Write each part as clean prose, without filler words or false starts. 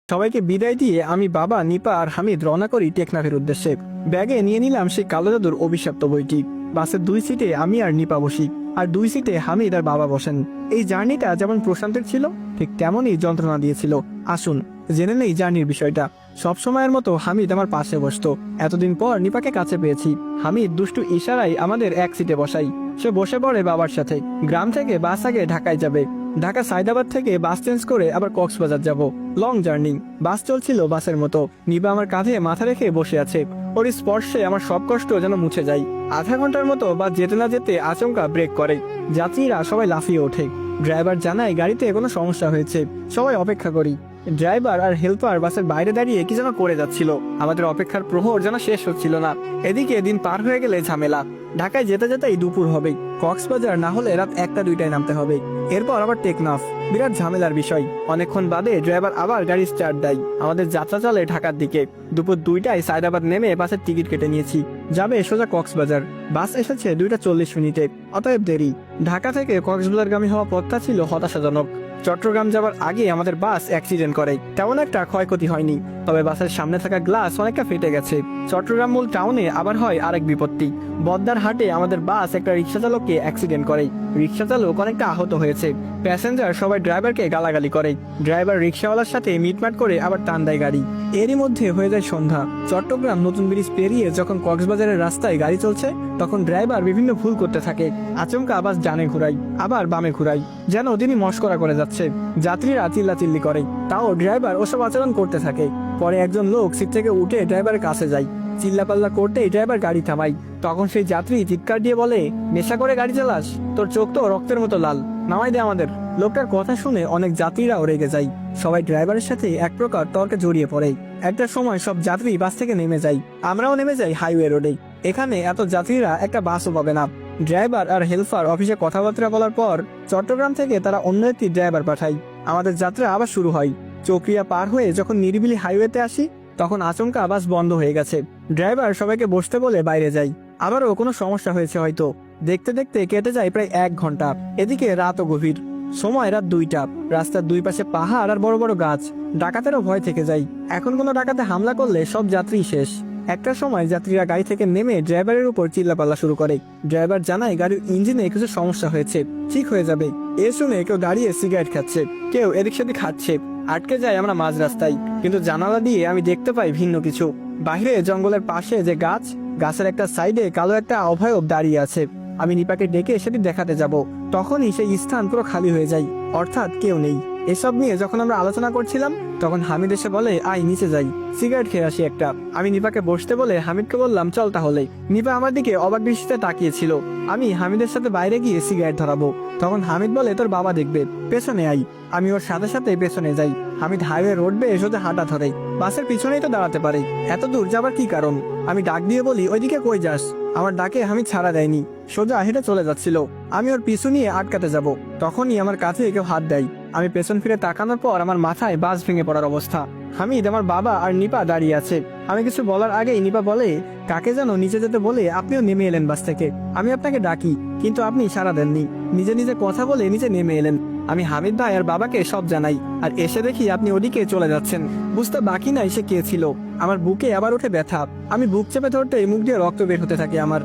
সবাইকে বিদায় দিয়ে আমি, বাবা, নিপা আর হামিদ রওনা করি টেকনাফের উদ্দেশ্যে। ব্যাগে নিয়ে নিলাম সেই কালো জাদুর অভিশপ্ত বইটি। বাসের 2 সিটে আমি আর নিপা বসি, আর 2 সিটে হামিদ আর বাবা বসেন। এই জার্নিটা যেমন প্রশান্তের ছিল, ঠিক তেমনই যন্ত্রণা দিয়েছিল। আসুন জেনে নেই জার্নির বিষয়টা। সব সময়ের মতো হামিদ আমার পাশে বসতো। এতদিন পর নিপাকে কাছে পেয়েছি। হামিদ দুষ্টু ইশারায় আমাদের এক সিটে বসাই। সে বসে পড়ে বাবার সাথে। গ্রাম থেকে বাস আগে ঢাকায় যাবে। ঢাকা সাইদাবাদ থেকে বাস চেঞ্জ করে আবার কক্সবাজার যাব। Long journey. বাস চলছিল বাসের মতো। নিবা আমার কাঁধে মাথা রেখে বসে আছে। ওর স্পর্শে আমার সব কষ্ট যেন মুছে যায়। আধা ঘন্টার মতো বাস যেতে না যেতে আচমকা ব্রেক করে। যাত্রীরা সবাই লাফিয়ে ওঠে। ড্রাইভার জানায় গাড়িতে কোনো সমস্যা হয়েছে। সবাই অপেক্ষা করি। ড্রাইভার আর হেল্পার বাসের বাইরে দাঁড়িয়ে কি যেন করে যাচ্ছিল। আমাদের অপেক্ষার প্রহর যেন শেষ হচ্ছিল না। এদিকে দিন পার হয়ে গেলে ঝামেলা। ঢাকায় যেতে যেতেই দুপুর হবে। কক্সবাজার না হলে রাত 1টা-2টায় নামতে হবে। এরপর আবার টেকনাফ। বিরাট ঝামেলার বিষয়। অনেকক্ষণ বাদে ড্রাইভার আবার গাড়ি স্টার্ট দেয়। আমাদের যাত্রা চলে ঢাকার দিকে। দুপুর 2টায় সাইদাবাদ নেমে বাসের টিকিট কেটে নিয়েছি। যাবে সোজা কক্সবাজার। বাস এসেছে 2টা 40 মিনিটে, অতএব দেরি। ঢাকা থেকে কক্সবাজারগামী হওয়া পথটা ছিল হতাশাজনক। চট্টগ্রাম যাওয়ার আগে আমাদের বাস অ্যাক্সিডেন্ট করে। তেমন একটা ক্ষয়ক্ষতি হয়নি, তবে বাসের সামনে থাকা গ্লাস অনেকটা ফেটে গেছে। চট্টগ্রাম মূল টাউনে আবার হয় আরেক বিপত্তি। বদ্দার হাটে আমাদের বাস একটা রিক্সা চালককে অ্যাক্সিডেন্ট করে। রিক্সা চালক অনেকটা আহত হয়েছে। প্যাসেঞ্জার সবাই ড্রাইভারকে গালাগালি করে। ড্রাইভার রিক্সাওয়ালার সাথে মিটমাট করে আবার টান দেয় গাড়ি। এরই মধ্যে হয়ে যায় সন্ধ্যা। চট্টগ্রাম নতুন ব্রিজ পেরিয়ে যখন কক্সবাজারের রাস্তায় গাড়ি চলছে, তখন ড্রাইভার বিভিন্ন ভুল করতে থাকে। আচমকা বাস ডানে ঘুরাই, আবার বামে ঘুরাই, যেন তিনি মশকরা করে যাচ্ছে। যাত্রীরা চিল্লাচিল্লি করে, তাও ড্রাইভার ওসব আচরণ করতে থাকে। পরে একজন লোক সিট থেকে উঠে ড্রাইভারের কাছে যায়। চিল্লাপাল্লা করতেই ড্রাইভার গাড়ি থামাই। তখন সেই যাত্রী চিৎকার দিয়ে বলে, নেশা করে গাড়ি চালাস? তোর চোখ তো রক্তের মতো লাল, নামাই দে আমাদের। লোকটার কথা শুনে অনেক যাত্রীরাও রেগে যায়। সবাই ড্রাইভারের সাথে এক প্রকার তর্কে জড়িয়ে পড়ে। একটা সময় সব যাত্রী বাস থেকে নেমে যায়। আমরাও নেমে যাই হাইওয়ে রোডে। এখানে এত যাত্রীরা একটা বাসও পাবে না। ড্রাইভার আর হেল্পার অফিসে কথাবার্তা বলার পর চট্টগ্রাম থেকে তারা অন্য একটি ড্রাইভার পাঠায়। আমাদের যাত্রা আবার শুরু হয়। চক্রিয়া পার হয়ে যখন নিরিবিলি হাইওয়েতে আসি, তখন আচমকা বাস বন্ধ হয়ে গেছে। ড্রাইভার সবাইকে বসতে বলে বাইরে যায়। আবারও কোনো সমস্যা হয়েছে হয়তো। দেখতে দেখতে কেটে যায় প্রায় 1 ঘন্টা। এদিকে রাতও গভীর। সময় রাত 2টা। রাস্তার 2 পাশে পাহাড় আর বড় বড় গাছ। ডাকাতেরও ভয় থেকে যায়। এখন কোনো ডাকাতে হামলা করলে সব যাত্রী শেষ। একটা সময় যাত্রীরা গাড়ি থেকে নেমে ড্রাইভারের উপর চিল্লাপাল্লা শুরু করে। ড্রাইভার জানায় গাড়ির ইঞ্জিনে কিছু সমস্যা হয়েছে, ঠিক হয়ে যাবে। এ শুনে কেউ দাঁড়িয়ে সিগারেট খাচ্ছে, কেউ এদিক সেদিক খাচ্ছে। আটকে যায় আমরা মাঝ রাস্তায়। কিন্তু জানালা দিয়ে আমি দেখতে পাই ভিন্ন কিছু। বাইরে জঙ্গলের পাশে যে গাছ, গাছের একটা সাইডে কালো একটা অভয়ব দাঁড়িয়ে আছে। আমি নিপাকে ডেকে সেটি দেখাতে যাব। তখনই সেই স্থান পুরো খালি হয়ে যায়, অর্থাৎ কেউ নেই। এসব নিয়ে যখন আমরা আলোচনা করছিলাম, তখন হামিদ এসে বলে, আয় নিচে যাই, সিগারেট খেয়ে আসি একটা। আমি নিপাকে বসতে বলে হামিদকে বললাম, চল তাহলে। নিপা আমার দিকে অবাক দৃষ্টিতে তাকিয়েছিল। আমি হামিদের সাথে বাইরে গিয়ে সিগারেট ধরাবো। তখন হামিদ বলে, তোর বাবা দেখবে, পেছনে আই। আমি ওর সাথে সাথে পেছনে যাই। হামিদ হাইওয়ে রোড বেয়ে সোজা হাঁটা ধরে। বাসের পিছনেই তো দাঁড়াতে পারে, এত দূর যাবার কি কারণ? আমি ডাক দিয়ে বলি, ওইদিকে কই যাস? আমার ডাকে হামিদ ছাড়া দেয়নি, সোজা হেঁটে চলে যাচ্ছিল। আমি ওর পিছু নিয়ে আটকাতে যাব, তখনই আমার কাছে কেউ হাত দেয়। আমি পেছন ফিরে তাকানোর পর আমার মাথায় বাস ভেঙে পড়ার অবস্থা। হামিদ, আমার বাবা আর নিপা দাঁড়িয়ে আছে। আমি কিছু বলার আগেই নিপা বলে, কাকে যেন নিচে যেতে বলে আপনিও নেমে এলেন বাস থেকে। আমি আপনাকে ডাকি, কিন্তু আপনি সাড়া দেননি। নিজে নিজে কথা বলে নিচে নেমে এলেন। আমি হামিদ ভাই আর বাবাকে সব জানাই, আর এসে দেখি আপনি ওদিকে চলে যাচ্ছেন। বুঝতে বাকি নাই সে কে ছিল। আমার বুকে আবার উঠে ব্যথা। আমি বুক চেপে ধরতে মুখ দিয়ে রক্ত বের হতে থাকে আমার।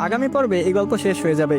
আগামী পর্বে এই গল্প শেষ হয়ে যাবে।